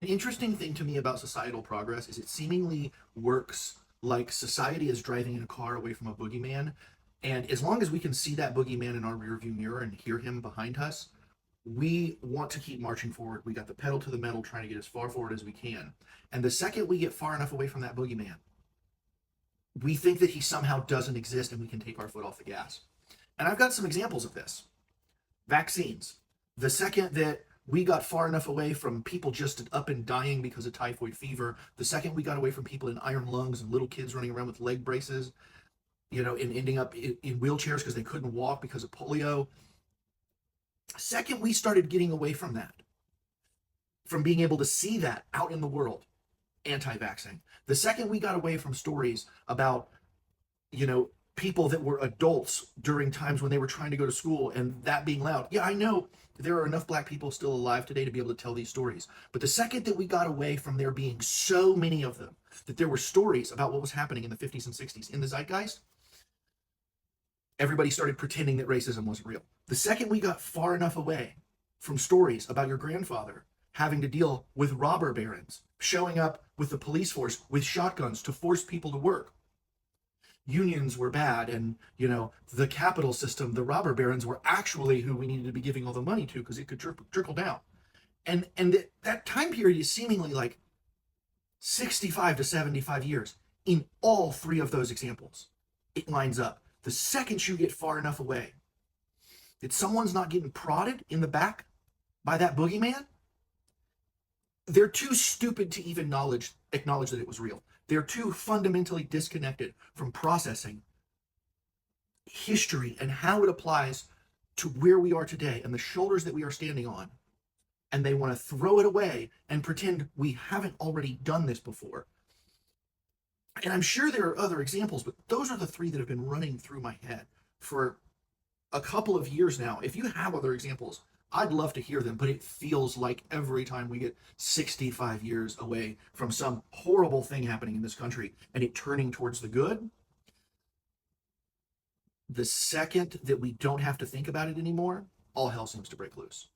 The interesting thing to me about societal progress is it seemingly works like society is driving in a car away from a boogeyman. And as long as we can see that boogeyman in our rearview mirror and hear him behind us, we want to keep marching forward. We got the pedal to the metal trying to get as far forward as we can. And the second we get far enough away from that boogeyman, we think that he somehow doesn't exist and we can take our foot off the gas. And I've got some examples of this. Vaccines. The second that we got far enough away from people just up and dying because of typhoid fever, the second we got away from people in iron lungs and little kids running around with leg braces, and ending up in wheelchairs because they couldn't walk because of polio. Second, we started getting away from that, from being able to see that out in the world, anti-vaxxing. The second we got away from stories about, people that were adults during times when they were trying to go to school and that being loud. Yeah, I know there are enough black people still alive today to be able to tell these stories. But the second that we got away from there being so many of them, that there were stories about what was happening in the 50s and 60s in the zeitgeist, everybody started pretending that racism wasn't real. The second we got far enough away from stories about your grandfather having to deal with robber barons, showing up with the police force with shotguns to force people to work, unions were bad, and the capital system, the robber barons were actually who we needed to be giving all the money to because it could trickle down. And that time period is seemingly like 65 to 75 years in all three of those examples. It lines up. The second you get far enough away that someone's not getting prodded in the back by that boogeyman, they're too stupid to even acknowledge that it was real. They're too fundamentally disconnected from processing history and how it applies to where we are today and the shoulders that we are standing on. And they want to throw it away and pretend we haven't already done this before. And I'm sure there are other examples, but those are the three that have been running through my head for a couple of years now. If you have other examples, I'd love to hear them, but it feels like every time we get 65 years away from some horrible thing happening in this country and it turning towards the good, the second that we don't have to think about it anymore, all hell seems to break loose.